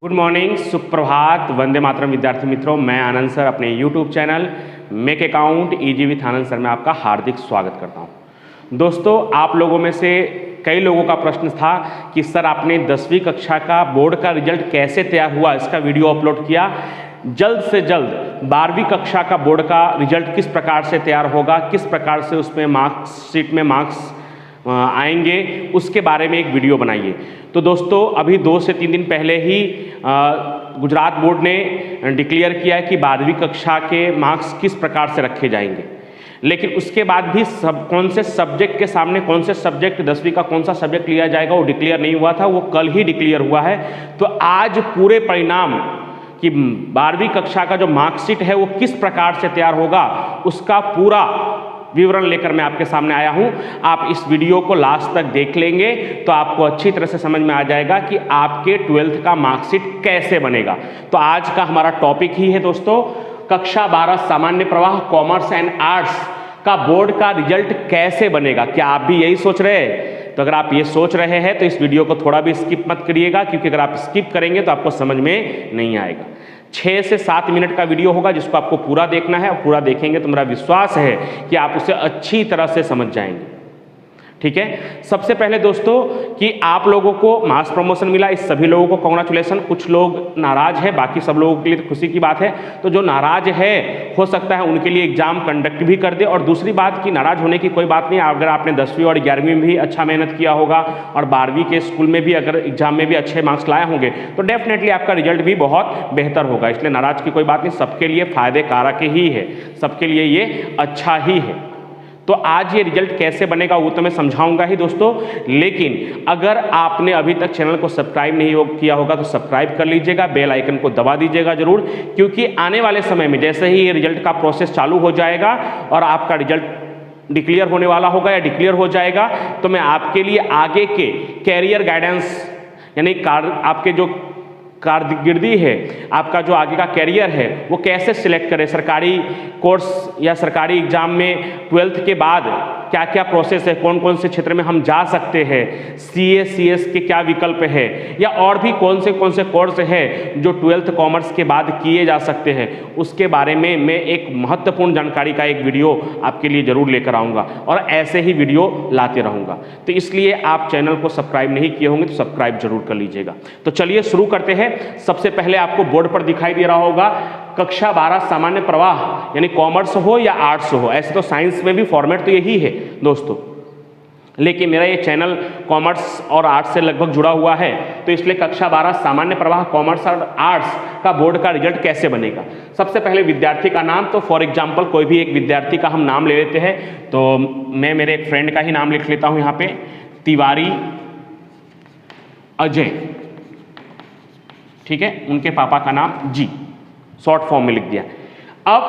Good morning, सुप्रभात, वंदे मातरम विद्यार्थी मित्रों। मैं आनंद सर अपने YouTube channel make account easy with Anand sir में आपका हार्दिक स्वागत करता हूं। दोस्तों, आप लोगों में से कई लोगों का प्रश्न था कि सर आपने 10वीं कक्षा का बोर्ड का रिजल्ट कैसे तैयार हुआ, इसका वीडियो अपलोड किया। जल्द से जल्द 12वीं कक्षा का बोर्ड का रिजल्ट किस प्रकार से तैयार होगा, किस प्रकार से उसमें मार्कशीट में मार्क्स आएंगे, उसके बारे में एक वीडियो बनाइए। तो दोस्तों, अभी 2 से 3 दिन पहले ही गुजरात बोर्ड ने डिक्लेयर किया है कि 12वीं कक्षा के मार्क्स किस प्रकार से रखे जाएंगे, लेकिन उसके बाद भी कौन से सब्जेक्ट के सामने कौन से सब्जेक्ट 10वीं का कौन सा सब्जेक्ट लिया जाएगा वो डिक्लेयर नहीं हुआ था, वो कल ही डिक्लेयर हुआ है। तो आज पूरे परिणाम कि 12वीं कक्षा का जो मार्कशीट है वो किस प्रकार से तैयार होगा उसका पूरा विवरण लेकर मैं आपके सामने आया हूं। आप इस वीडियो को लास्ट तक देख लेंगे तो आपको अच्छी तरह से समझ में आ जाएगा कि आपके 12th का मार्कशीट कैसे बनेगा। तो आज का हमारा टॉपिक ही है दोस्तों, कक्षा 12 सामान्य प्रवाह कॉमर्स एंड आर्ट्स का बोर्ड का रिजल्ट कैसे बनेगा। क्या आप भी यही सोच रहे हैं? तो अगर आप ये सोच रहे हैं तो इस वीडियो को थोड़ा भी स्किप मत करिएगा, क्योंकि अगर आप स्किप करेंगे तो आपको समझ में नहीं आएगा। 6 से 7 मिनट का वीडियो होगा जिसको आपको पूरा देखना है, और पूरा देखेंगे तो मेरा विश्वास है कि आप उसे अच्छी तरह से समझ जाएंगे। ठीक है, सबसे पहले दोस्तों कि आप लोगों को मास प्रमोशन मिला, इस सभी लोगों को कांग्रेचुलेसन। कुछ लोग नाराज है, बाकी सब लोगों के लिए तो खुशी की बात है। तो जो नाराज है हो सकता है उनके लिए एग्जाम कंडक्ट भी कर दे। और दूसरी बात कि नाराज होने की कोई बात नहीं, अगर आपने 10वीं और 11वीं में भी अच्छा मेहनत किया होगा और 12वीं के स्कूल में भी अगर एग्जाम में भी अच्छे मार्क्स लाए होंगे तो डेफिनेटली आपका रिजल्ट भी बहुत बेहतर होगा। इसलिए नाराज की कोई बात नहीं, सबके लिए फायदे कारक ही है, सबके लिए ये अच्छा ही है। तो आज ये रिजल्ट कैसे बनेगा वो तो मैं समझाऊंगा ही दोस्तों, लेकिन अगर आपने अभी तक चैनल को सब्सक्राइब नहीं किया होगा तो सब्सक्राइब कर लीजिएगा, बेल आइकन को दबा दीजिएगा जरूर, क्योंकि आने वाले समय में जैसे ही ये रिजल्ट का प्रोसेस चालू हो जाएगा और आपका रिजल्ट डिक्लेयर होने वाला होगा या डिक्लेयर हो जाएगा, तो मैं आपके लिए आगे के कैरियर गाइडेंस यानी आपके जो कारकिर्दी है, आपका जो आगे का कैरियर है वो कैसे सिलेक्ट करें, सरकारी कोर्स या सरकारी एग्जाम में 12th के बाद क्या क्या प्रोसेस है, कौन कौन से क्षेत्र में हम जा सकते हैं, CA CS के क्या विकल्प है, या और भी कौन से कोर्स है जो 12th कॉमर्स के बाद किए जा सकते हैं, उसके बारे में मैं एक महत्वपूर्ण जानकारी का एक वीडियो आपके लिए जरूर लेकर आऊँगा और ऐसे ही वीडियो लाते रहूँगा। तो इसलिए आप चैनल को सब्सक्राइब नहीं किए होंगे तो सब्सक्राइब जरूर कर लीजिएगा। तो चलिए शुरू करते हैं। सबसे पहले आपको बोर्ड पर दिखाई दे रहा होगा कक्षा 12 सामान्य प्रवाह, यानी कॉमर्स हो या आर्ट्स हो। ऐसे तो साइंस में भी फॉर्मेट तो यही है दोस्तों, लेकिन मेरा ये चैनल कॉमर्स और आर्ट्स से लगभग जुड़ा हुआ है, तो इसलिए कक्षा 12 सामान्य प्रवाह कॉमर्स और आर्ट्स का बोर्ड का रिजल्ट कैसे बनेगा। सबसे पहले विद्यार्थी का नाम, तो फॉर एग्जांपल कोई भी एक विद्यार्थी का हम नाम ले लेते हैं। तो मैं मेरे एक फ्रेंड का ही नाम लिख लेता हूँ यहाँ पे, तिवारी अजय। ठीक है, उनके पापा का नाम जी, शॉर्ट फॉर्म में लिख दिया। अब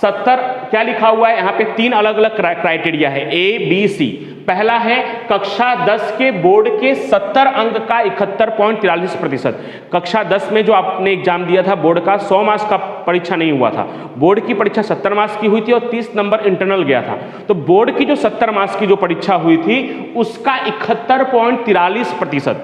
70 क्या लिखा हुआ है यहाँ पे, 3 अलग अलग क्राइटेरिया है, ABC। पहला है कक्षा 10 के बोर्ड के 70 अंक का 71.43%। कक्षा 10 में जो आपने एग्जाम दिया था बोर्ड का, 100 मार्क्स का परीक्षा नहीं हुआ था, बोर्ड की परीक्षा 70 मार्क्स की हुई थी और 30 नंबर इंटरनल गया था। तो बोर्ड की जो 70 मार्क्स की जो परीक्षा हुई थी उसका 71.43%,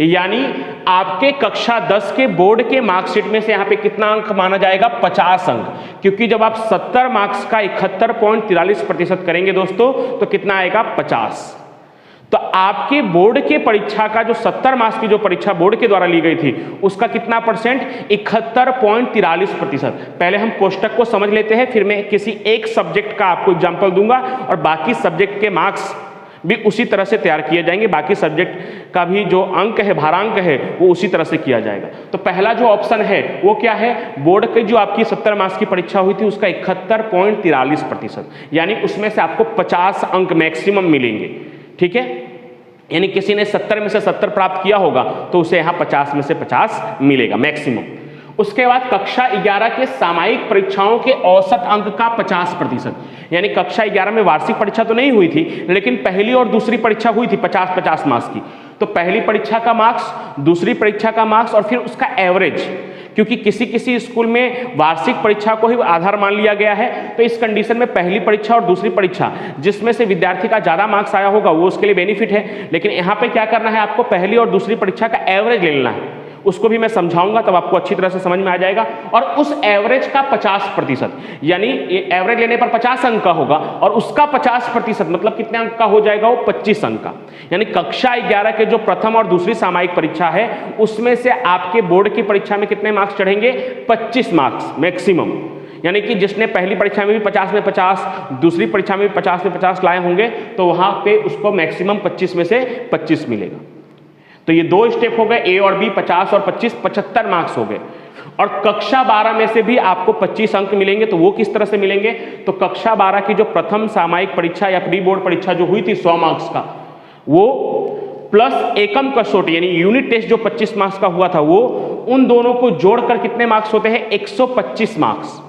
यानी आपके कक्षा 10 के बोर्ड के मार्कशीट में से यहां पे कितना अंक माना जाएगा, 50 अंक। क्योंकि जब आप 70 मार्क्स का 71.43% करेंगे दोस्तों तो कितना आएगा, 50। तो आपके बोर्ड के परीक्षा का जो 70 मार्क्स की जो परीक्षा बोर्ड के द्वारा ली गई थी उसका कितना परसेंट, 71.43%। पहले हम कोष्टक को समझ लेते हैं, फिर मैं किसी एक सब्जेक्ट का आपको एग्जाम्पल दूंगा और बाकी सब्जेक्ट के मार्क्स भी उसी तरह से तैयार किए जाएंगे, बाकी सब्जेक्ट का भी जो अंक है, भारांक है, वो उसी तरह से किया जाएगा। तो पहला जो ऑप्शन है वो क्या है, बोर्ड की जो आपकी 70 मार्क्स की परीक्षा हुई थी उसका 71.43%, यानी उसमें से आपको 50 अंक मैक्सिमम मिलेंगे। ठीक है, यानी किसी ने 70 में से 70 प्राप्त किया होगा तो उसे यहाँ 50 में से 50 मिलेगा मैक्सिमम। उसके बाद कक्षा 11 के सामायिक परीक्षाओं के औसत अंक का 50%, यानी कक्षा 11 में वार्षिक परीक्षा तो नहीं हुई थी, लेकिन पहली और दूसरी परीक्षा हुई थी 50-50 मार्क्स की। तो पहली परीक्षा का मार्क्स, दूसरी परीक्षा का मार्क्स और फिर उसका एवरेज, क्योंकि किसी किसी स्कूल में वार्षिक परीक्षा को ही आधार मान लिया गया है। तो इस कंडीशन में पहली परीक्षा और दूसरी परीक्षा जिसमें से विद्यार्थी का ज्यादा मार्क्स आया होगा वो उसके लिए बेनिफिट है, लेकिन यहाँ पे क्या करना है, आपको पहली और दूसरी परीक्षा का एवरेज ले लेना है, उसको भी मैं समझाऊंगा, तब आपको अच्छी तरह से समझ में आ जाएगा। और उस एवरेज का 50%, यानी एवरेज लेने पर 50 अंक का होगा और उसका 50% मतलब कितने अंक का हो जाएगा, वो 25 अंक का। यानी कक्षा 11 के जो प्रथम और दूसरी सामायिक परीक्षा है उसमें से आपके बोर्ड की परीक्षा में कितने मार्क्स चढ़ेंगे, 25 मार्क्स मैक्सिमम। यानी कि जिसने पहली परीक्षा में भी 50 में 50, दूसरी परीक्षा में भी 50 में 50 लाए होंगे तो वहां पे उसको मैक्सिमम 25 में से 25 मिलेगा। तो ये दो स्टेप हो गए, ए और बी, 50 और 25, 75 मार्क्स हो गए। और कक्षा 12 में से भी आपको 25 अंक मिलेंगे। तो वो किस तरह से मिलेंगे, तो कक्षा 12 की जो प्रथम सामायिक परीक्षा या प्री बोर्ड परीक्षा जो हुई थी 100 मार्क्स का, वो प्लस एकम कसौटी यानी यूनिट टेस्ट जो 25 मार्क्स का हुआ था, वो उन दोनों को जोड़कर कितने मार्क्स होते हैं, 125 मार्क्स।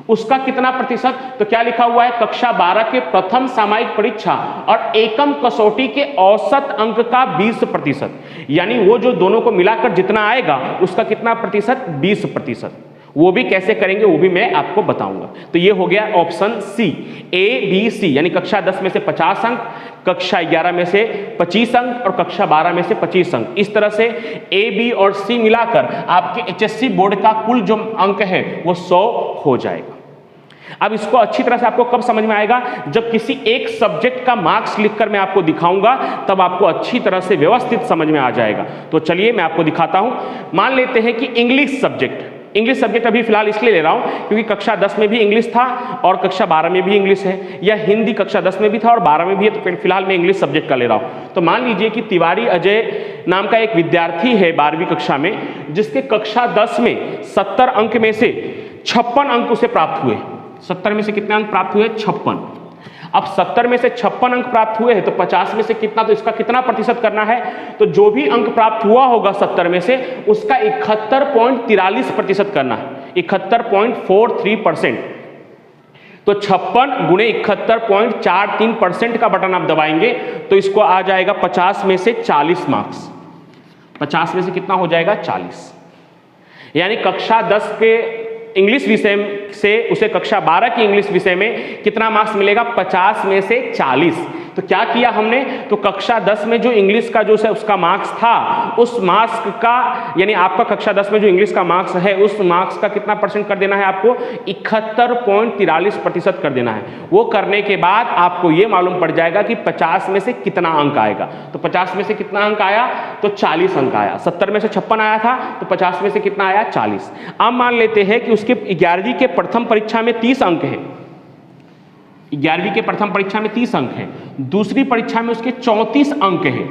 उसका कितना प्रतिशत, तो क्या लिखा हुआ है, कक्षा 12 के प्रथम सामायिक परीक्षा और एकम कसौटी के औसत अंक का 20%, यानी वो जो दोनों को मिलाकर जितना आएगा उसका कितना प्रतिशत, 20%। वो भी कैसे करेंगे वो भी मैं आपको बताऊंगा। तो ये हो गया option C, A B C, यानी कक्षा 10 में से 50 अंक, कक्षा 11 में से 25 अंक और कक्षा 12 में से 25 अंक। इस तरह से ए बी और सी मिलाकर आपके एचएससी बोर्ड का कुल जो अंक है वो 100 हो जाएगा। अब इसको अच्छी तरह से आपको कब समझ में आएगा, जब किसी एक सब्जेक्ट का मार्क्स लिखकर मैं आपको दिखाऊंगा, तब आपको अच्छी तरह से व्यवस्थित समझ में आ जाएगा। तो चलिए मैं आपको दिखाता हूं। मान लेते हैं कि इंग्लिश सब्जेक्ट अभी फिलहाल इसलिए ले रहा हूं क्योंकि कक्षा 10 में भी इंग्लिश था और कक्षा 12 में भी इंग्लिश है, या हिंदी कक्षा 10 में भी था और 12 में भी है, तो फिलहाल मैं इंग्लिश सब्जेक्ट का ले रहा हूं। तो मान लीजिए कि तिवारी अजय नाम का एक विद्यार्थी है 12वीं कक्षा में, जिसके कक्षा 10 में 70 अंक में से 56 अंक उसे प्राप्त हुए। 70 में से कितने अंक प्राप्त हुए, 56। अब 70 में से 56 अंक प्राप्त हुए हैं तो 50 में से कितना, तो इसका कितना प्रतिशत करना है, तो जो भी अंक प्राप्त हुआ होगा 70 में से उसका 71.43% करना है, 71.43%। तो 56 गुणे 71.43% का बटन आप दबाएंगे तो इसको आ जाएगा 50 में से 40 मार्क्स। 50 में से कितना हो जाएगा, 40। यानी कक्षा 10 के इंग्लिश विषय से उसे कक्षा 12 की इंग्लिश विषय में कितना मार्क्स मिलेगा, 50 में से 40। तो क्या किया हमने, तो कक्षा 10 में जो इंग्लिश का जो है उसका मार्क्स था, उस मार्क्स का, यानी आपका कक्षा 10 में जो इंग्लिश का मार्क्स है उस मार्क्स का कितना परसेंट कर देना है आपको, 71.43% कर देना है। वो करने के बाद आपको ये मालूम पड़ जाएगा कि 50 में से कितना अंक आएगा। तो 50 में से कितना अंक आया, तो 40 अंक आया। 70 में से 56 आया था तो 50 में से कितना आया, 40। अब मान लेते हैं कि उसके 11वीं के प्रथम परीक्षा में 30 अंक है, 11वीं के प्रथम परीक्षा में 30 अंक है, दूसरी परीक्षा में उसके 34 अंक है।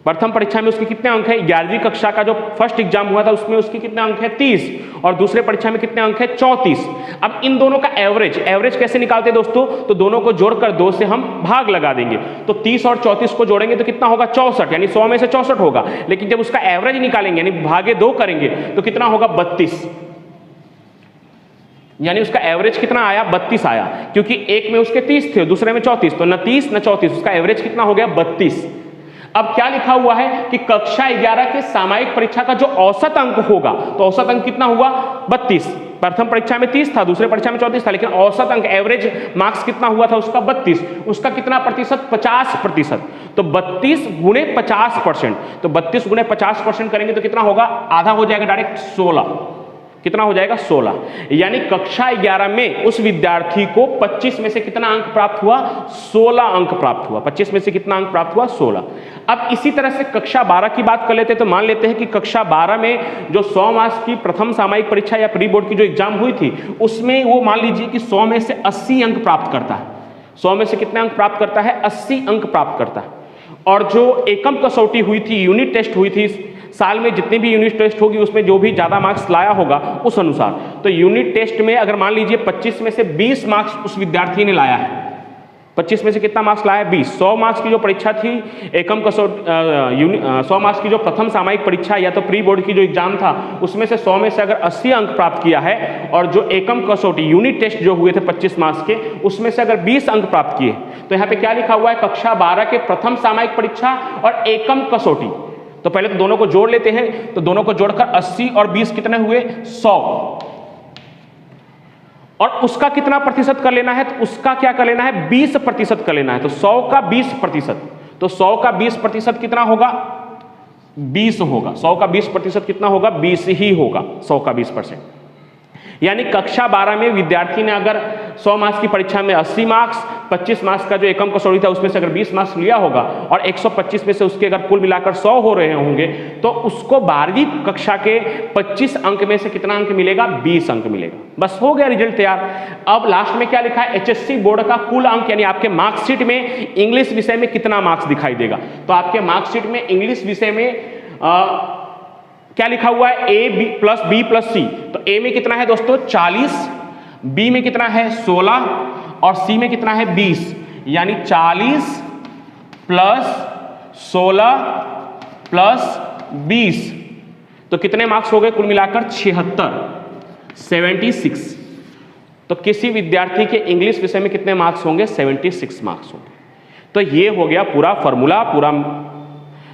प्रथम परीक्षा में उसके कितने अंक है, 11वीं कक्षा का जो फर्स्ट एग्जाम हुआ था उसमें उसके कितने अंक है, 30, और दूसरे परीक्षा में कितने अंक है, 34। अब इन दोनों का एवरेज कैसे निकालते हैं दोस्तों, तो दोनों को जोड़कर 2 से हम भाग लगा देंगे। तो 30 और 34 को जोड़ेंगे तो कितना होगा, 64, यानी 100 में से 64 होगा। लेकिन जब उसका एवरेज निकालेंगे यानी भागे 2 करेंगे तो कितना होगा, 32, यानी उसका एवरेज कितना आया, 32 आया, क्योंकि एक में उसके 30 थे दूसरे में 34, तो न 30 न 34, उसका एवरेज कितना हो गया, 32। अब क्या लिखा हुआ है कि कक्षा 11 के सामायिक परीक्षा का जो औसत अंक होगा, तो औसत अंक कितना हुआ, 32। प्रथम परीक्षा में 30 था, दूसरे परीक्षा में 34 था, लेकिन औसत अंक एवरेज मार्क्स कितना हुआ था उसका, 32। उसका कितना प्रतिशत, 50%। तो 32 गुणे 50%, तो 32 गुणे 50% करेंगे तो कितना होगा, आधा हो जाएगा डायरेक्ट, 16। कितना हो जाएगा, 16। यानी कक्षा 11 में उस विद्यार्थी को 25 में से कितना अंक प्राप्त हुआ, 16 अंक प्राप्त हुआ। 25 में से कितना अंक प्राप्त हुआ, 16। अब इसी तरह से कक्षा 12 की बात कर लेते हैं। तो मान लेते हैं कि कक्षा 12 में जो 100 मार्क्स की प्रथम सामायिक परीक्षा या प्री बोर्ड की जो एग्जाम हुई थी उसमें वो मान लीजिए कि 100 में से 80 अंक प्राप्त करता है। 100 में से कितने अंक प्राप्त करता है, 80 अंक प्राप्त करता है। और जो एकम कसौटी हुई थी, यूनिट टेस्ट हुई थी, साल में जितनी भी यूनिट टेस्ट होगी उसमें जो भी ज़्यादा मार्क्स लाया होगा उस अनुसार, तो यूनिट टेस्ट में अगर मान लीजिए 25 में से 20 मार्क्स उस विद्यार्थी ने लाया है, 25 में से कितना मार्क्स लाया है, 20। 100 मार्क्स की जो परीक्षा थी एकम कसौटी, 100 मार्क्स की जो प्रथम सामायिक परीक्षा या तो प्री बोर्ड की जो एग्जाम था उसमें से 100 में से अगर 80 अंक प्राप्त किया है, और जो एकम कसौटी यूनिट टेस्ट जो हुए थे 25 मार्क्स के उसमें से अगर 20 अंक प्राप्त किए, तो यहाँ पे क्या लिखा हुआ है, कक्षा 12 के प्रथम सामायिक परीक्षा और एकम कसौटी। तो पहले तो दोनों को जोड़ लेते हैं, तो दोनों को जोड़कर 80 और 20 कितने हुए, 100। और उसका कितना प्रतिशत कर लेना है, तो उसका क्या कर लेना है, 20% कर लेना है। तो 100 का 20%, तो 100 का 20% कितना होगा, 20 होगा। 100 का 20% कितना होगा? 20 ही होगा, 100 का 20%। यानी कक्षा 12 में विद्यार्थी ने अगर 100 मार्क्स की परीक्षा में 80 मार्क्स, 25 मार्क्स का जो एकम कसौटी था उसमें से अगर 20 मार्क्स लिया होगा और 125 में से उसके अगर कुल मिलाकर 100 हो रहे होंगे, तो उसको 12वीं कक्षा के 25 अंक में से कितना अंक मिलेगा? 20 अंक मिलेगा। बस हो गया, रिजल्ट तैयार। अब लास्ट में क्या लिखा है? HSC बोर्ड का कुल अंक, यानी आपके मार्कशीट में इंग्लिश विषय में कितना मार्क्स दिखाई देगा। तो आपके मार्कशीट में इंग्लिश विषय में क्या लिखा हुआ है? A plus B plus C। तो A में कितना है दोस्तों? 40, B में कितना है? 16 और C में कितना है? 20। यानी 40 प्लस 16 प्लस 20, तो कितने मार्क्स हो गए कुल मिलाकर? 76। तो किसी विद्यार्थी के इंग्लिश विषय में कितने मार्क्स होंगे? 76 मार्क्स होंगे। तो ये हो गया पूरा फॉर्मूला, पूरा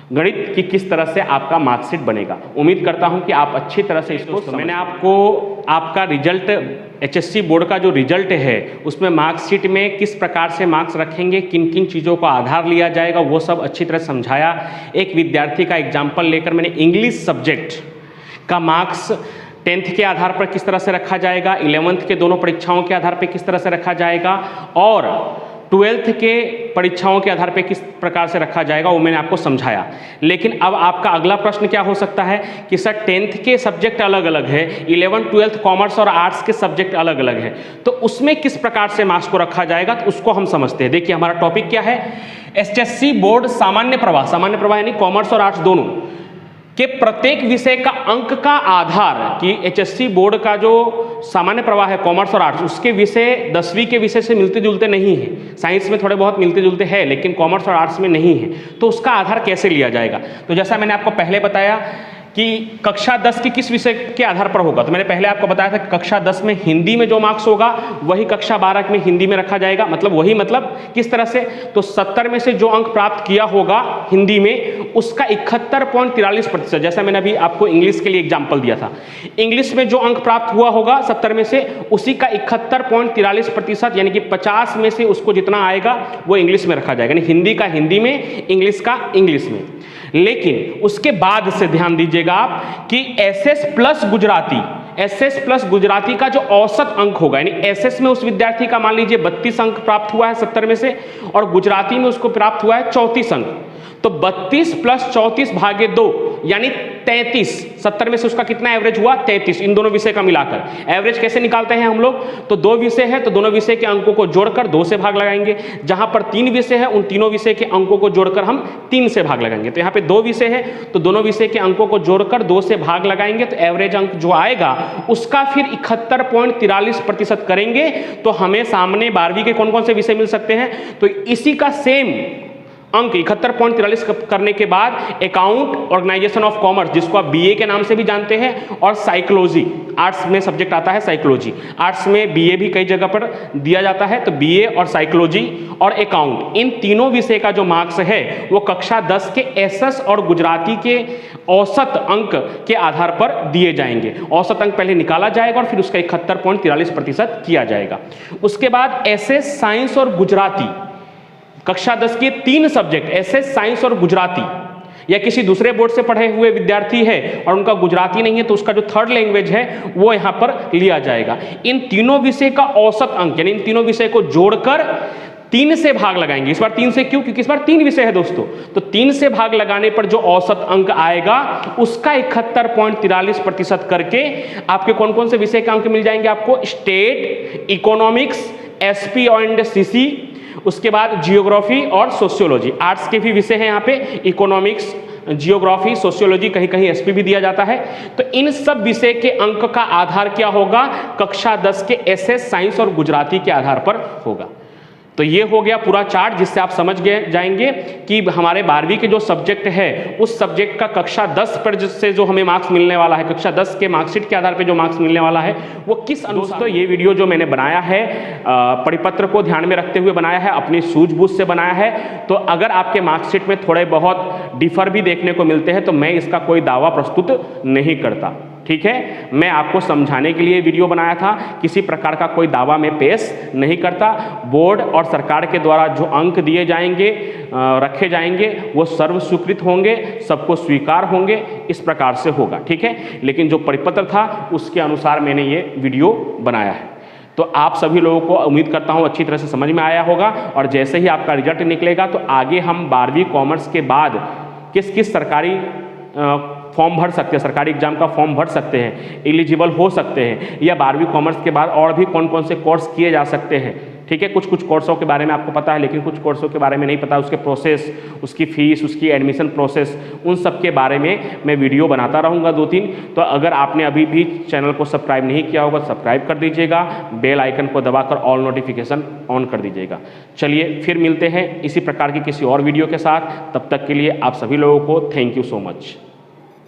गणित कि किस तरह से आपका मार्कशीट बनेगा। उम्मीद करता हूं कि आप अच्छी तरह से इसको समझ। मैंने आपको आपका रिजल्ट, HSC बोर्ड का जो रिजल्ट है उसमें मार्कशीट में किस प्रकार से मार्क्स रखेंगे, किन किन चीज़ों का आधार लिया जाएगा, वो सब अच्छी तरह समझाया। एक विद्यार्थी का एग्जाम्पल लेकर मैंने इंग्लिश सब्जेक्ट का मार्क्स 10th के आधार पर किस तरह से रखा जाएगा, 11th के दोनों परीक्षाओं के आधार पर किस तरह से रखा जाएगा और 12th के परीक्षाओं के आधार पे किस प्रकार से रखा जाएगा, वो मैंने आपको समझाया। लेकिन अब आपका अगला प्रश्न क्या हो सकता है कि सर 10th के सब्जेक्ट अलग अलग है, 11th 12th कॉमर्स और आर्ट्स के सब्जेक्ट अलग अलग है, तो उसमें किस प्रकार से मार्क्स को रखा जाएगा, तो उसको हम समझते हैं। देखिए हमारा टॉपिक क्या है? HSC बोर्ड सामान्य प्रवाह यानी कॉमर्स और आर्ट्स दोनों के प्रत्येक विषय का अंक का आधार, कि HSC बोर्ड का जो सामान्य प्रवाह है कॉमर्स और आर्ट्स, उसके विषय 10वीं के विषय से मिलते जुलते नहीं है। साइंस में थोड़े बहुत मिलते जुलते हैं लेकिन कॉमर्स और आर्ट्स में नहीं है। तो उसका आधार कैसे लिया जाएगा? तो जैसा मैंने आपको पहले बताया कि कक्षा 10 की किस विषय के आधार पर होगा, तो मैंने पहले आपको बताया था कि कक्षा 10 में हिंदी में जो मार्क्स होगा वही कक्षा 12 में हिंदी में रखा जाएगा। मतलब किस तरह से? तो 70 में से जो अंक प्राप्त किया होगा हिंदी में, उसका 71.43%, जैसा मैंने अभी आपको इंग्लिश के लिए एग्जाम्पल दिया था, इंग्लिश में जो अंक प्राप्त हुआ होगा 70 में से, उसी का 71.43% यानी कि 50 में से उसको जितना आएगा वो इंग्लिश में रखा जाएगा, यानी हिंदी का हिंदी में, इंग्लिश का इंग्लिश में। लेकिन उसके बाद से ध्यान दीजिएगा आप कि SS प्लस गुजराती का जो औसत अंक होगा, यानी SS में उस विद्यार्थी का मान लीजिए 32 अंक प्राप्त हुआ है 70 में से, और गुजराती में उसको प्राप्त हुआ है 34 अंक, तो 32 प्लस 34 भागे 2 यानी 33। 70 में से उसका कितना एवरेज हुआ? 33। इन दोनों विषय का मिलाकर एवरेज कैसे निकालते हैं हम लोग? तो 2 विषय है तो दोनों विषय के अंकों को जोड़कर 2 से भाग लगाएंगे। जहां पर 3 विषय है उन तीनों विषय के अंकों को जोड़कर हम 3 से भाग लगाएंगे। तो यहाँ पे 2 विषय है तो दोनों विषय के अंकों को जोड़कर 2 से भाग लगाएंगे, तो एवरेज अंक जो आएगा उसका फिर 71.43% करेंगे, तो हमें सामने 12वीं के कौन कौन से विषय मिल सकते हैं। तो इसी का सेम अंक 71.43 करने के बाद अकाउंट, ऑर्गेनाइजेशन ऑफ कॉमर्स, जिसको आप BA के नाम से भी जानते हैं, और साइकोलॉजी, आर्ट्स में सब्जेक्ट आता है साइकोलॉजी, आर्ट्स में BA भी कई जगह पर दिया जाता है, तो BA और साइकोलॉजी और अकाउंट, इन तीनों विषय का जो मार्क्स है वो कक्षा 10 के SS और गुजराती के औसत अंक के आधार पर दिए जाएंगे। औसत अंक पहले निकाला जाएगा और फिर उसका 71.43% किया जाएगा। उसके बाद SS, साइंस और गुजराती, कक्षा 10 के 3 सब्जेक्ट SS, साइंस और गुजराती, या किसी दूसरे बोर्ड से पढ़े हुए विद्यार्थी है और उनका गुजराती नहीं है तो उसका जो थर्ड लैंग्वेज है वो यहाँ पर लिया जाएगा। इन तीनों विषय का औसत अंक, यानी इन तीनों विषय को जोड़कर 3 से भाग लगाएंगे। इस बार 3 से क्यों? क्योंकि इस बार 3 विषय है दोस्तों, तो 3 से भाग लगाने पर जो औसत अंक आएगा उसका 71.43% करके आपके कौन कौन से विषय के अंक मिल जाएंगे आपको? State, economics, SP and CC, उसके बाद जियोग्राफी और सोशियोलॉजी। आर्ट्स के भी विषय हैं यहाँ पे, इकोनॉमिक्स, जियोग्राफी, सोशियोलॉजी, कहीं कहीं SP भी दिया जाता है। तो इन सब विषय के अंक का आधार क्या होगा? कक्षा 10 के SS, साइंस और गुजराती के आधार पर होगा। तो ये हो गया पूरा चार्ट, जिससे आप समझ गए जाएंगे कि हमारे 12वीं के जो सब्जेक्ट है उस सब्जेक्ट का कक्षा 10 पर से जो हमें मार्क्स मिलने वाला है, कक्षा 10 के मार्कशीट के आधार पे जो मार्क्स मिलने वाला है वो किस अनुसार। तो ये वीडियो जो मैंने बनाया है परिपत्र को ध्यान में रखते हुए बनाया है, अपनी सूझबूझ से बनाया है। तो अगर आपके मार्कशीट में थोड़े बहुत डिफर भी देखने को मिलते हैं तो मैं इसका कोई दावा प्रस्तुत नहीं करता। ठीक है, मैं आपको समझाने के लिए वीडियो बनाया था, किसी प्रकार का कोई दावा मैं पेश नहीं करता। बोर्ड और सरकार के द्वारा जो अंक दिए जाएंगे, रखे जाएंगे, वो सर्व स्वीकृत होंगे, सबको स्वीकार होंगे, इस प्रकार से होगा, ठीक है। लेकिन जो परिपत्र था उसके अनुसार मैंने ये वीडियो बनाया है। तो आप सभी लोगों को उम्मीद करता हूँ अच्छी तरह से समझ में आया होगा। और जैसे ही आपका रिजल्ट निकलेगा तो आगे हम 12वीं कॉमर्स के बाद किस किस सरकारी फॉर्म भर सकते हैं, सरकारी एग्जाम का फॉर्म भर सकते हैं, एलिजिबल हो सकते हैं, या 12वीं कॉमर्स के बाद और भी कौन कौन से कोर्स किए जा सकते हैं, ठीक है। कुछ कुछ कोर्सों के बारे में आपको पता है, लेकिन कुछ कोर्सों के बारे में नहीं पता, उसके प्रोसेस, उसकी फ़ीस, उसकी एडमिशन प्रोसेस, उन सब के बारे में मैं वीडियो बनाता रहूँगा 2-3। तो अगर आपने अभी भी चैनल को सब्सक्राइब नहीं किया होगा, सब्सक्राइब कर दीजिएगा, बेल आइकन को दबाकर ऑल नोटिफिकेशन ऑन कर दीजिएगा। चलिए फिर मिलते हैं इसी प्रकार की किसी और वीडियो के साथ, तब तक के लिए आप सभी लोगों को थैंक यू सो मच।